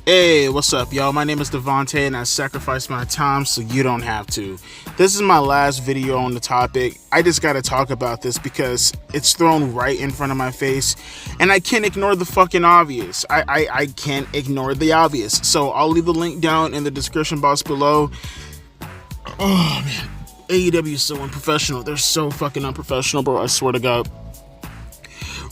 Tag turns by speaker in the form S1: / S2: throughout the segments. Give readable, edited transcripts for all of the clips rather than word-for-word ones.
S1: Hey, what's up, y'all? My name is Devontae, and I sacrificed my time so you don't have to. This is my last video on the topic. I just gotta talk about this because it's thrown right in front of my face, and I can't ignore the fucking obvious. I can't ignore the obvious. So I'll leave the link down in the description box below. Oh, man. AEW is so unprofessional. They're so fucking unprofessional, bro. I swear to God.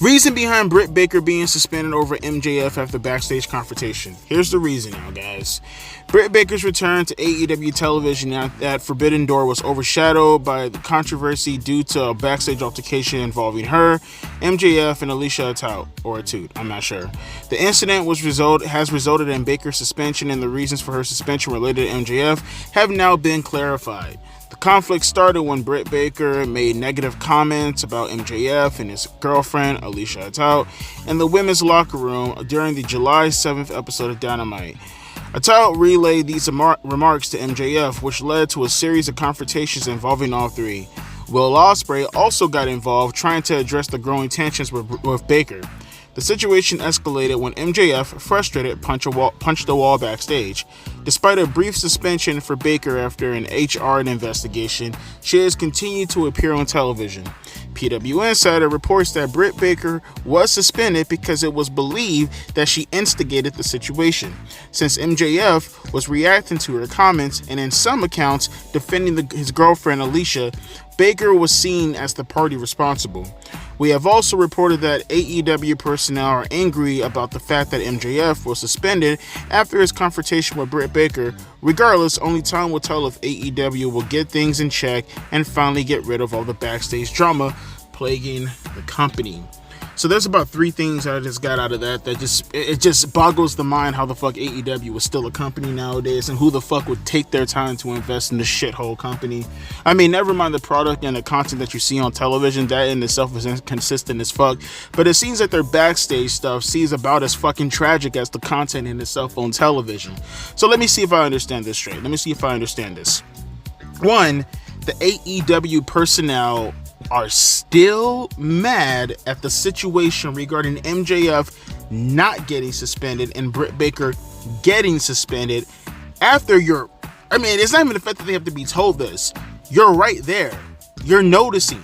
S1: Reason behind Britt Baker being suspended over MJF after Backstage confrontation. Here's the reason now, guys. Britt Baker's return to AEW television at Forbidden Door was overshadowed by the controversy due to a Backstage altercation involving her, MJF, and Alicia Atout, I'm not sure. The incident has resulted in Baker's suspension, and the reasons for her suspension related to MJF have now been clarified. The conflict started when Britt Baker made negative comments about MJF and his girlfriend, Alicia Atout, in the women's locker room during the July 7th episode of Dynamite. Atout relayed these remarks to MJF, which led to a series of confrontations involving all three. Will Ospreay also got involved, trying to address the growing tensions with Baker. The situation escalated when MJF, frustrated, punched the wall backstage. Despite a brief suspension for Baker after an HR investigation, she has continued to appear on television. PW Insider reports that Britt Baker was suspended because it was believed that she instigated the situation, since MJF was reacting to her comments and in some accounts defending his girlfriend Alicia. Baker was seen as the party responsible. We have also reported that AEW personnel are angry about the fact that MJF was suspended after his confrontation with Britt Baker. Regardless, only time will tell if AEW will get things in check and finally get rid of all the backstage drama plaguing the company. So there's about three things that I just got out of that it just boggles the mind how the fuck AEW is still a company nowadays, and who the fuck would take their time to invest in this shithole company. I mean, never mind the product and the content that you see on television, that in itself is inconsistent as fuck, but it seems that their backstage stuff seems about as fucking tragic as the content in itself on television. So let me see if I understand this straight. Let me see if I understand this. One, the AEW personnel are still mad at the situation regarding MJF not getting suspended and Britt Baker getting suspended after it's not even the fact that they have to be told this. You're right there. You're noticing.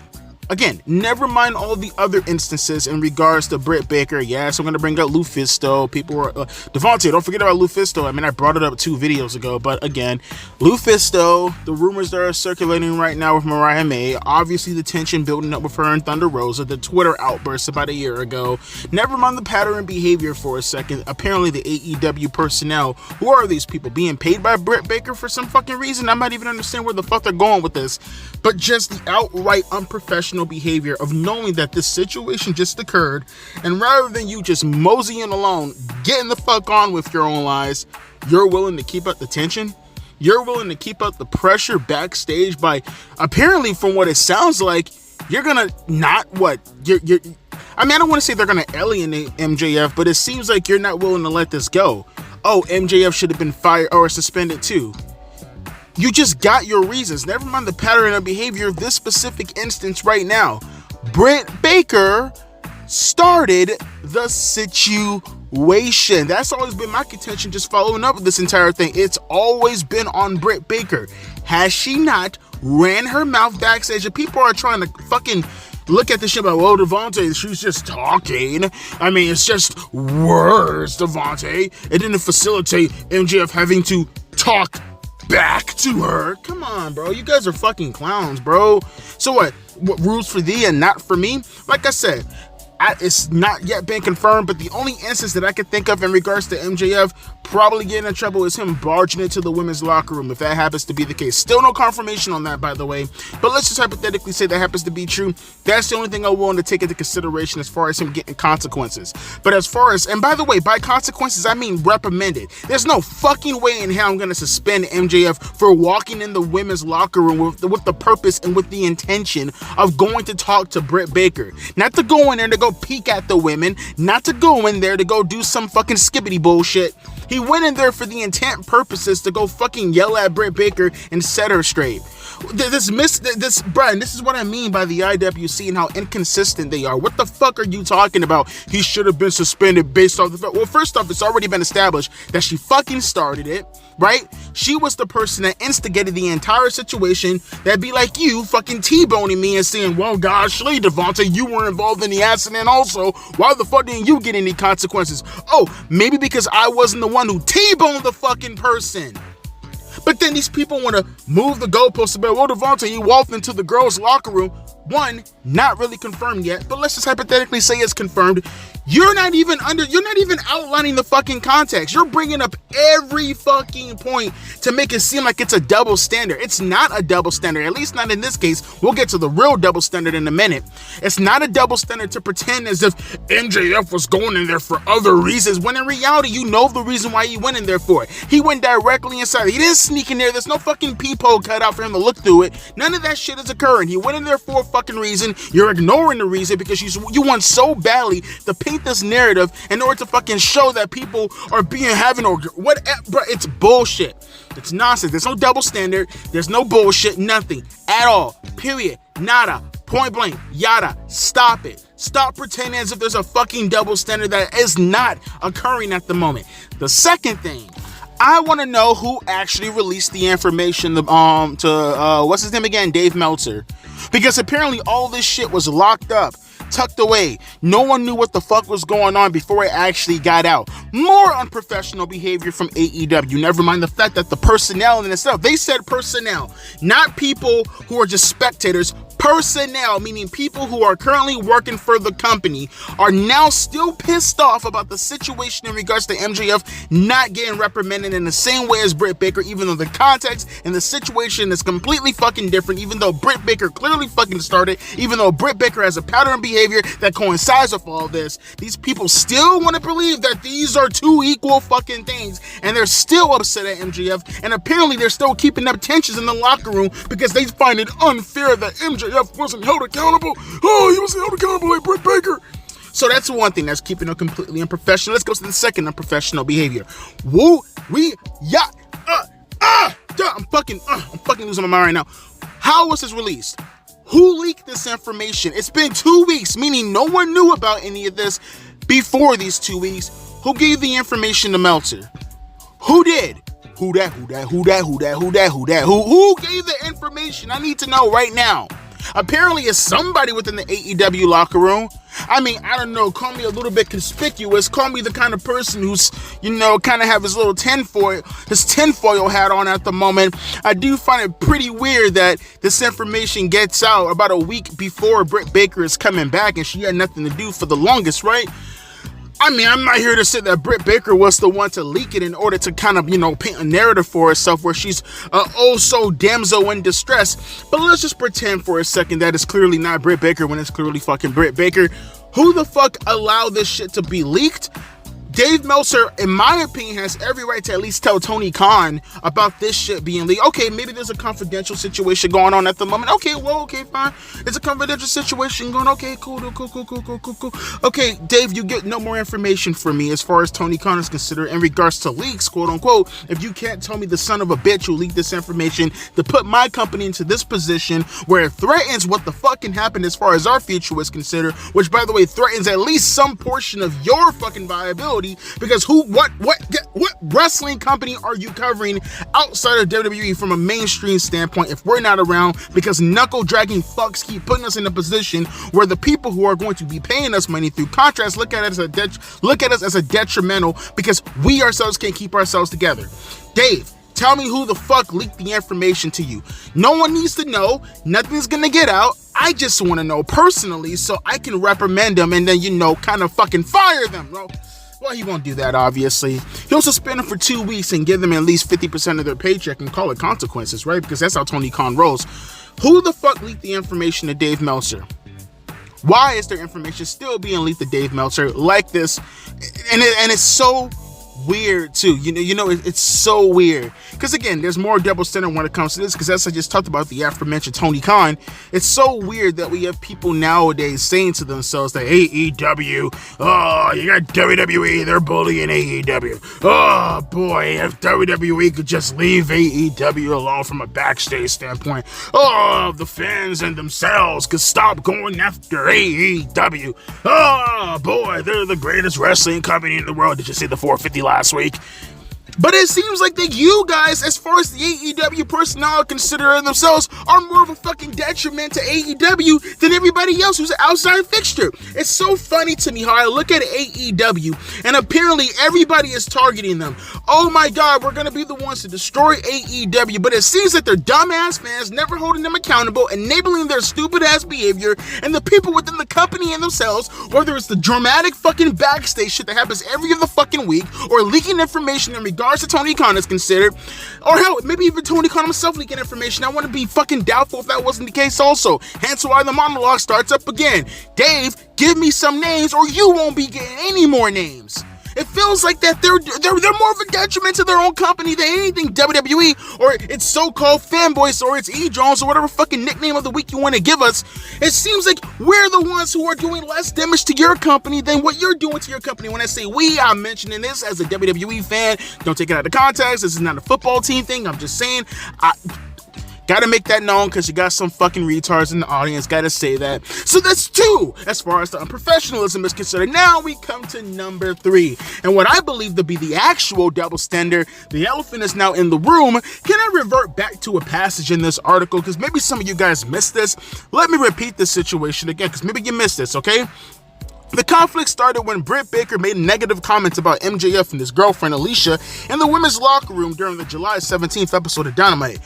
S1: Again, never mind all the other instances in regards to Britt Baker. Yes, I'm going to bring up Lufisto. People were... Devontae, don't forget about Lufisto. I mean, I brought it up 2 videos ago. But again, Lufisto, the rumors that are circulating right now with Mariah May, obviously the tension building up with her and Thunder Rosa, the Twitter outburst about a year ago. Never mind the pattern behavior for a second. Apparently, the AEW personnel, who are these people? Being paid by Britt Baker for some fucking reason? I might even understand where the fuck they're going with this. But just the outright unprofessional behavior of knowing that this situation just occurred, and rather than you just moseying along, getting the fuck on with your own lives, you're willing to keep up the tension. You're willing to keep up the pressure backstage by, apparently from what it sounds like, you're gonna not what you're I mean, I don't want to say they're gonna alienate MJF, but it seems like you're not willing to let this go. Oh, MJF should have been fired or suspended too. You just got your reasons. Never mind the pattern of behavior of this specific instance right now. Britt Baker started the situation. That's always been my contention, just following up with this entire thing. It's always been on Britt Baker. Has she not ran her mouth backstage? And people are trying to fucking look at this shit like, well, Devontae, she's just talking. I mean, it's just words, Devontae. It didn't facilitate MJF having to talk back to her. Come on, bro. You guys are fucking clowns, bro. So what rules for thee and not for me? Like I said, it's not yet been confirmed, but the only instance that I could think of in regards to MJF probably getting in trouble is him barging into the women's locker room, if that happens to be the case. Still no confirmation on that, by the way, but let's just hypothetically say that happens to be true. That's the only thing I'm willing to take into consideration as far as him getting consequences. But as far as, and by the way, by consequences, I mean reprimanded. There's no fucking way in hell I'm going to suspend MJF for walking in the women's locker room with the purpose and with the intention of going to talk to Britt Baker. Not to go in there to go peek at the women, not to go in there to go do some fucking skibbity bullshit. He went in there for the intent purposes to go fucking yell at Britt Baker and set her straight. Brian, this is what I mean by the IWC and how inconsistent they are. What the fuck are you talking about? He should have been suspended based off the fact. Well, first off, it's already been established that she fucking started it, right? She was the person that instigated the entire situation. That'd be like you fucking T-boning me and saying, well, gosh, Devontae, you were involved in the accident also. Why the fuck didn't you get any consequences? Oh, maybe because I wasn't the one who T-boned the fucking person. But then these people want to move the goalposts about, well, Devontae, you walked into the girls' locker room. One, not really confirmed yet, but let's just hypothetically say it's confirmed. You're not even outlining the fucking context. You're bringing up every fucking point to make it seem like it's a double standard. It's not a double standard, at least not in this case. We'll get to the real double standard in a minute. It's not a double standard to pretend as if MJF was going in there for other reasons, when in reality, you know the reason why he went in there for it. He went directly inside. He didn't sneak in there. There's no fucking peephole cut out for him to look through it. None of that shit is occurring. He went in there for a fucking reason. You're ignoring the reason because you want so badly to paint this narrative in order to fucking show that people are bro, it's bullshit. It's nonsense. There's no double standard. There's no bullshit. Nothing at all. Period. Nada. Point blank. Yada. Stop it. Stop pretending as if there's a fucking double standard that is not occurring at the moment. The second thing, I want to know who actually released the information to what's his name again? Dave Meltzer. Because apparently all this shit was locked up, tucked away. No one knew what the fuck was going on before it actually got out. More unprofessional behavior from AEW. Never mind the fact that the personnel in itself, they said personnel, not people who are just spectators. Personnel, meaning people who are currently working for the company, are now still pissed off about the situation in regards to MJF not getting reprimanded in the same way as Britt Baker, even though the context and the situation is completely fucking different, even though Britt Baker clearly fucking started, even though Britt Baker has a pattern of behavior that coincides with all this. These people still want to believe that these are two equal fucking things, and they're still upset at MJF, and apparently they're still keeping up tensions in the locker room because they find it unfair that MJF wasn't held accountable. Oh, he wasn't held accountable like Britt Baker. So that's one thing that's keeping it completely unprofessional. Let's go to the second unprofessional behavior. I'm fucking losing my mind right now. How was this released? Who leaked this information? It's been 2 weeks, meaning no one knew about any of this before these 2 weeks. Who gave the information to Meltzer? Who did? Who gave the information? I need to know right now. Apparently it's somebody within the AEW locker room. I mean, I don't know, call me a little bit conspicuous, call me the kind of person who's, kind of have his little tinfoil hat on at the moment. I do find it pretty weird that this information gets out about a week before Britt Baker is coming back and she had nothing to do for the longest, right? I mean, I'm not here to say that Britt Baker was the one to leak it in order to kind of, paint a narrative for herself where she's so damsel in distress. But let's just pretend for a second that it's clearly not Britt Baker when it's clearly fucking Britt Baker. Who the fuck allowed this shit to be leaked? Dave Meltzer, in my opinion, has every right to at least tell Tony Khan about this shit being leaked. Okay, maybe there's a confidential situation going on at the moment. Okay, fine. It's a confidential situation going on. Okay, cool. Okay, Dave, you get no more information from me as far as Tony Khan is concerned in regards to leaks, quote unquote. If you can't tell me the son of a bitch who leaked this information to put my company into this position where it threatens what the fuck can happen as far as our future is considered, which, by the way, threatens at least some portion of your fucking viability. Because what wrestling company are you covering outside of WWE from a mainstream standpoint if we're not around? Because knuckle dragging fucks keep putting us in a position where the people who are going to be paying us money through contracts look at us as a detrimental because we ourselves can't keep ourselves together. Dave, tell me who the fuck leaked the information to you. No one needs to know. Nothing's gonna get out. I just want to know personally so I can reprimand them and then, kind of fucking fire them, bro. Well, he won't do that, obviously. He'll suspend them for 2 weeks and give them at least 50% of their paycheck and call it consequences, right? Because that's how Tony Khan rolls. Who the fuck leaked the information to Dave Meltzer? Why is their information still being leaked to Dave Meltzer like this? And it's so weird too. It's so weird. Because again, there's more double standard when it comes to this, because as I just talked about the aforementioned Tony Khan, it's so weird that we have people nowadays saying to themselves that AEW, oh, you got WWE, they're bullying AEW. Oh boy, if WWE could just leave AEW alone from a backstage standpoint, oh, the fans and themselves could stop going after AEW. Oh boy, they're the greatest wrestling company in the world. Did you see the 450 last week? But it seems like that you guys, as far as the AEW personnel considering themselves, are more of a fucking detriment to AEW than everybody else who's an outside fixture. It's so funny to me how I look at AEW and apparently everybody is targeting them. Oh my god, we're gonna be the ones to destroy AEW, but it seems that their dumbass fans never holding them accountable, enabling their stupid ass behavior, and the people within the company and themselves, whether it's the dramatic fucking backstage shit that happens every other fucking week, or leaking information in regards to Tony Khan is considered, or hell, maybe even Tony Khan himself leaking information. I want to be fucking doubtful if that wasn't the case also. Hence why the monologue starts up again. Dave, give me some names or you won't be getting any more names. It feels like that they're more of a detriment to their own company than anything WWE or its so-called fanboys or its E-Drones or whatever fucking nickname of the week you want to give us. It seems like we're the ones who are doing less damage to your company than what you're doing to your company. When I say we, I'm mentioning this as a WWE fan. Don't take it out of context. This is not a football team thing. I'm just saying, gotta make that known because you got some fucking retards in the audience. Gotta say that. So that's 2 as far as the unprofessionalism is considered. Now we come to number 3. And what I believe to be the actual double standard, the elephant is now in the room. Can I revert back to a passage in this article? Because maybe some of you guys missed this. Let me repeat this situation again because maybe you missed this, okay? The conflict started when Britt Baker made negative comments about MJF and his girlfriend Alicia in the women's locker room during the July 17th episode of Dynamite.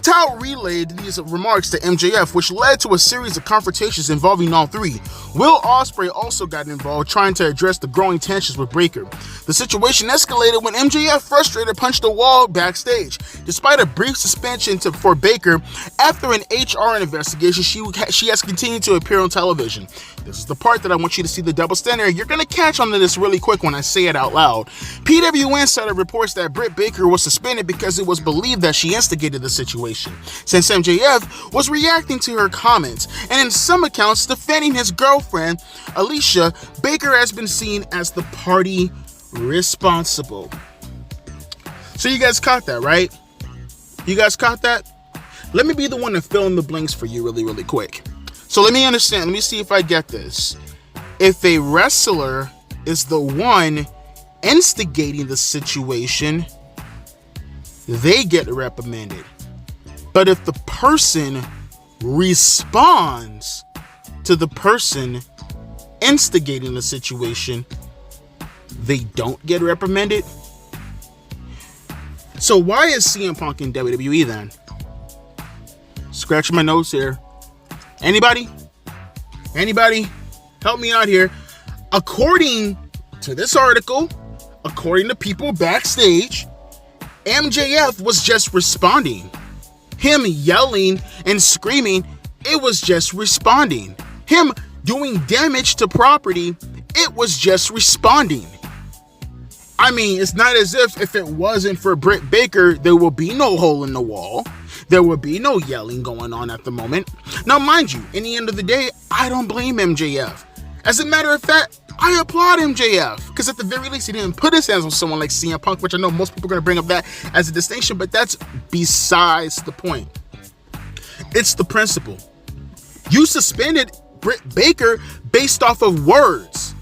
S1: Tal relayed these remarks to MJF, which led to a series of confrontations involving all three. Will Ospreay also got involved, trying to address the growing tensions with Baker. The situation escalated when MJF, frustrated, punched a wall backstage. Despite a brief suspension for Baker, after an HR investigation, she has continued to appear on television. This is the part that I want you to see the double standard. You're going to catch on to this really quick when I say it out loud. PW Insider reports that Britt Baker was suspended because it was believed that she instigated the situation, since MJF was reacting to her comments, and in some accounts defending his girlfriend, Alicia. Baker has been seen as the party responsible. So you guys caught that, right? You guys caught that? Let me be the one to fill in the blanks for you really quick. So let me understand, let me see if I get this. If a wrestler is the one instigating the situation, they get reprimanded. But if the person responds to the person instigating the situation, they don't get reprimanded. So why is CM Punk in WWE then? Scratching my nose here. Anybody? Help me out here. According to this article, according to people backstage, MJF was just responding. Him yelling and screaming, it was just responding. Him doing damage to property, it was just responding. I mean, it's not as if it wasn't for Britt Baker, there will be no hole in the wall. There will be no yelling going on at the moment. Now, mind you, in the end of the day, I don't blame MJF. As a matter of fact, I applaud MJF, because at the very least, he didn't put his hands on someone like CM Punk, which I know most people are going to bring up that as a distinction, but that's besides the point. It's the principle. You suspended Britt Baker based off of words,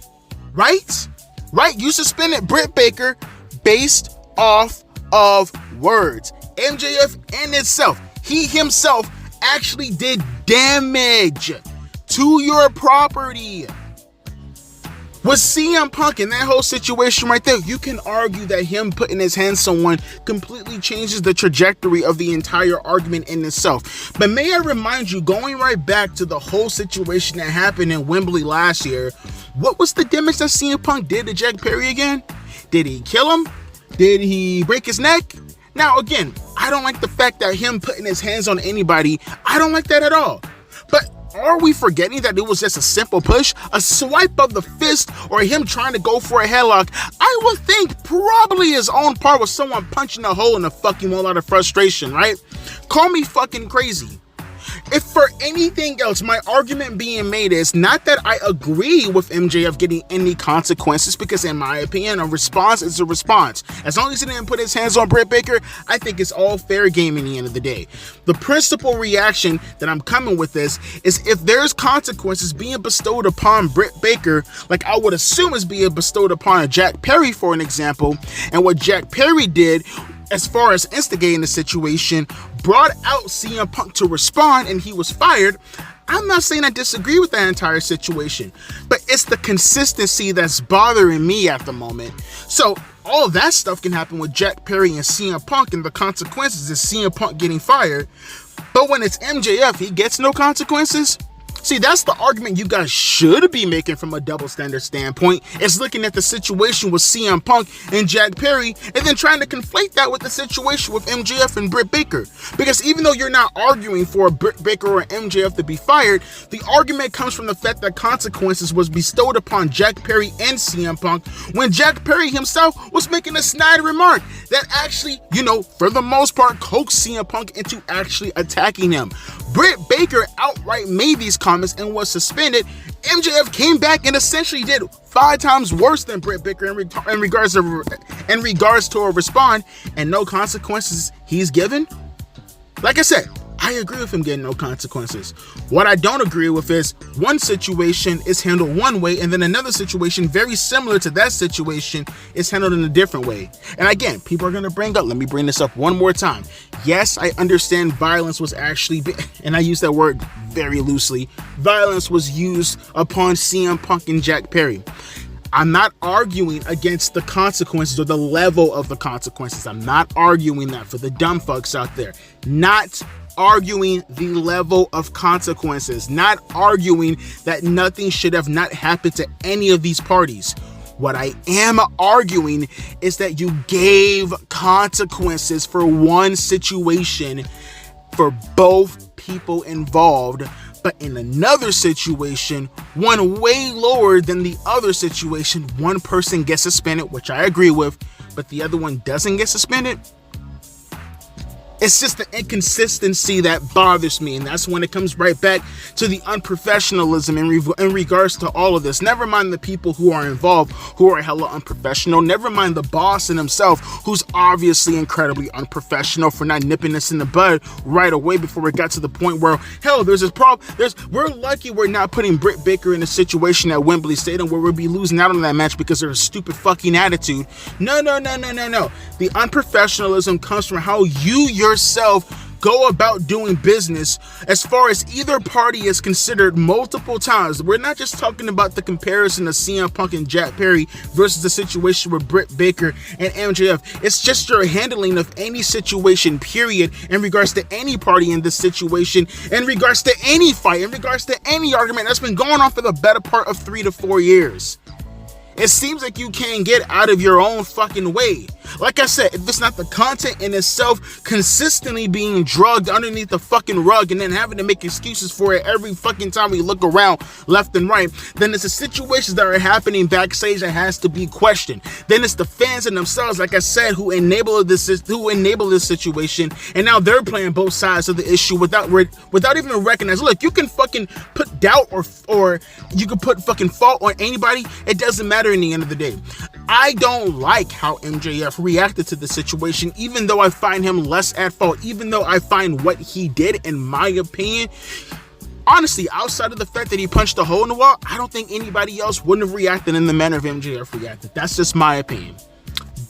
S1: right? Right? You suspended Britt Baker based off of words. MJF in itself, he himself actually did damage to your property. With CM Punk in that whole situation right there, you can argue that him putting his hands on someone completely changes the trajectory of the entire argument in itself. But may I remind you, going right back to the whole situation that happened in Wembley last year, what was the damage that CM Punk did to Jack Perry again? Did he kill him? Did he break his neck? Now, again, I don't like the fact that him putting his hands on anybody, I don't like that at all. But are we forgetting that it was just a simple push, a swipe of the fist, or him trying to go for a headlock? I would think probably his own part was someone punching a hole in the fucking wall out of frustration, right? Call me fucking crazy. If for anything else, my argument being made is not that I agree with MJF getting any consequences, because in my opinion, a response is a response. As long as he didn't put his hands on Britt Baker, I think it's all fair game in the end of the day. The principal reaction that I'm coming with this is if there's consequences being bestowed upon Britt Baker, like I would assume is being bestowed upon a Jack Perry, for an example, and what Jack Perry did as far as instigating the situation, brought out CM Punk to respond, and he was fired. I'm not saying I disagree with that entire situation, but it's the consistency that's bothering me at the moment. So all that stuff can happen with Jack Perry and CM Punk, and the consequences is CM Punk getting fired. But when it's MJF, he gets no consequences. See, that's the argument you guys should be making from a double standard standpoint, is looking at the situation with CM Punk and Jack Perry and then trying to conflate that with the situation with MJF and Britt Baker. Because even though you're not arguing for Britt Baker or MJF to be fired, the argument comes from the fact that consequences was bestowed upon Jack Perry and CM Punk when Jack Perry himself was making a snide remark that actually, for the most part, coaxed CM Punk into actually attacking him. Britt Baker outright made these comments and was suspended. MJF came back and essentially did 5 times worse than Britt Baker in regards to a respond, and no consequences he's given. Like I said, I agree with him getting no consequences. What I don't agree with is one situation is handled one way, and then another situation very similar to that situation is handled in a different way. And again, people are going to bring up, let me bring this up one more time. Yes, I understand violence was actually, and I use that word very loosely, violence was used upon CM Punk and Jack Perry. I'm not arguing against the consequences or the level of the consequences. I'm not arguing that for the dumb fucks out there. Not arguing the level of consequences. Not arguing that nothing should have not happened to any of these parties. What I am arguing is that you gave consequences for one situation for both people involved, but in another situation, one way lower than the other situation, one person gets suspended, which I agree with, but the other one doesn't get suspended. It's just the inconsistency that bothers me, and that's when it comes right back to the unprofessionalism in regards to all of this. Never mind the people who are involved who are hella unprofessional. Never mind the boss in himself, who's obviously incredibly unprofessional for not nipping this in the bud right away before we got to the point where, hell, there's this problem. We're lucky we're not putting Britt Baker in a situation at Wembley Stadium where we'll be losing out on that match because of a stupid fucking attitude. No. The unprofessionalism comes from how you yourself go about doing business as far as either party is considered multiple times. We're not just talking about the comparison of CM Punk and Jack Perry versus the situation with Britt Baker and MJF. It's just your handling of any situation, period, in regards to any party in this situation, in regards to any fight, in regards to any argument that's been going on for the better part of 3 to 4 years. It seems like you can't get out of your own fucking way. Like I said, if it's not the content in itself consistently being drugged underneath the fucking rug and then having to make excuses for it every fucking time we look around left and right, then it's the situations that are happening backstage that has to be questioned. Then it's the fans in themselves, like I said, who enable this situation, and now they're playing both sides of the issue without even recognizing. Look, you can fucking put doubt or you can put fucking fault on anybody. It doesn't matter in the end of the day. I don't like how MJF reacted to the situation, even though I find him less at fault, even though I find what he did, in my opinion, honestly, outside of the fact that he punched a hole in the wall, I don't think anybody else wouldn't have reacted in the manner of MJF reacted. That's just my opinion.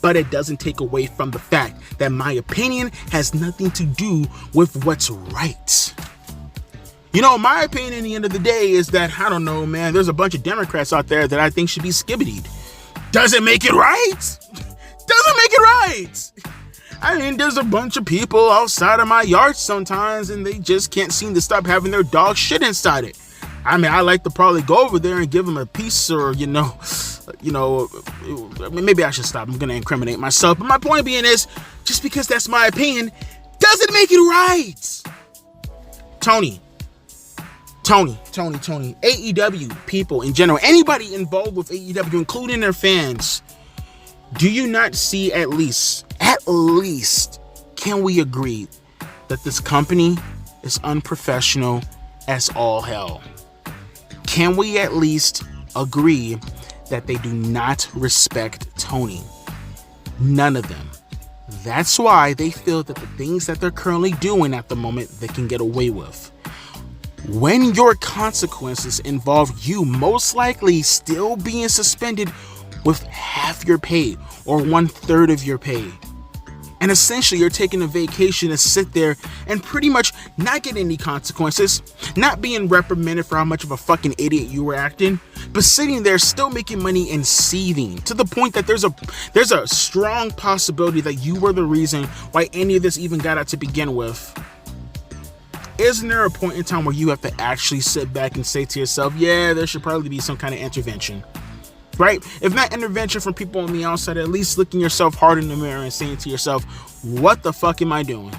S1: But it doesn't take away from the fact that my opinion has nothing to do with what's right. My opinion in the end of the day is that, I don't know, man, there's a bunch of Democrats out there that I think should be skibbidied. Does it make it right? Doesn't make it right. I mean, there's a bunch of people outside of my yard sometimes, and they just can't seem to stop having their dog shit inside it. I mean, I like to probably go over there and give them a piece, or, maybe I should stop. I'm going to incriminate myself. But my point being is, just because that's my opinion, doesn't make it right. Tony, Tony, AEW people in general, anybody involved with AEW, including their fans, do you not see at least, can we agree that this company is unprofessional as all hell? Can we at least agree that they do not respect Tony? None of them. That's why they feel that the things that they're currently doing at the moment, they can get away with. When your consequences involve you most likely still being suspended with half your pay or 1/3 of your pay, and essentially you're taking a vacation to sit there and pretty much not get any consequences, not being reprimanded for how much of a fucking idiot you were acting, but sitting there still making money and seething to the point that there's a strong possibility that you were the reason why any of this even got out to begin with. Isn't there a point in time where you have to actually sit back and say to yourself, yeah, there should probably be some kind of intervention, right? If not intervention from people on the outside, at least looking yourself hard in the mirror and saying to yourself, what the fuck am I doing?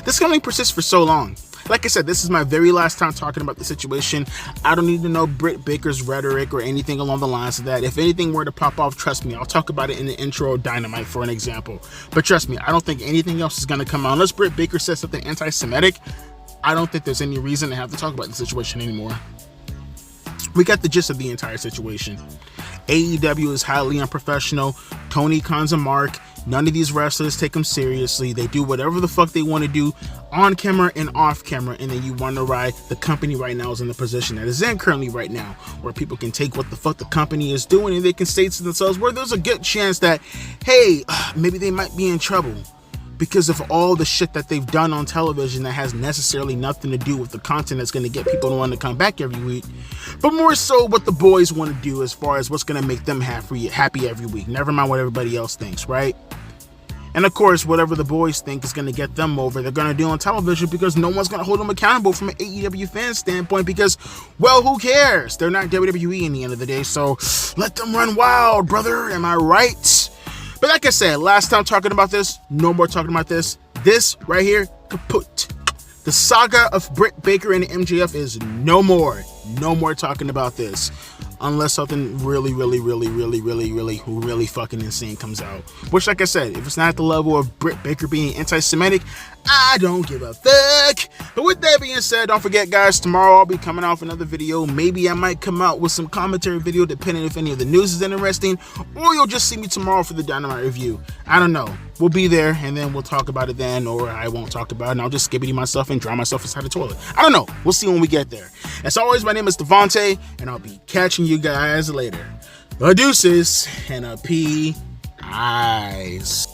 S1: This can only persist for so long. Like I said, this is my very last time talking about the situation. I don't need to know Britt Baker's rhetoric or anything along the lines of that. If anything were to pop off, trust me, I'll talk about it in the intro of Dynamite for an example. But trust me, I don't think anything else is going to come out. Unless Britt Baker says something anti-Semitic, I don't think there's any reason to have to talk about the situation anymore. We got the gist of the entire situation. AEW is highly unprofessional. Tony Khan's a mark. None of these wrestlers take them seriously. They do whatever the fuck they want to do on camera and off camera, and then you wonder why the company right now is in the position that it's in currently right now, where people can take what the fuck the company is doing and they can say to themselves where there's a good chance that, hey, maybe they might be in trouble because of all the shit that they've done on television that has necessarily nothing to do with the content that's going to get people to want to come back every week, but more so what the boys want to do as far as what's going to make them happy every week. Never mind what everybody else thinks, right? And of course, whatever the boys think is going to get them over, they're going to do on television because no one's going to hold them accountable from an AEW fan standpoint because, well, who cares? They're not WWE in the end of the day, so let them run wild, brother. Am I right? But like I said, last time talking about this, no more talking about this. This right here, kaput. The saga of Britt Baker and MJF is no more. No more talking about this. Unless something really fucking insane comes out. Which, like I said, if it's not at the level of Britt Baker being anti-Semitic, I don't give a fuck. But with that being said, don't forget, guys, tomorrow I'll be coming out with another video. Maybe I might come out with some commentary video, depending if any of the news is interesting, or you'll just see me tomorrow for the Dynamite review. I don't know. We'll be there, and then we'll talk about it then, or I won't talk about it, and I'll just skibbity myself and drown myself inside the toilet. I don't know. We'll see when we get there. As always, my name is Devontae, and I'll be catching you guys later. Deuces and a P. Eyes.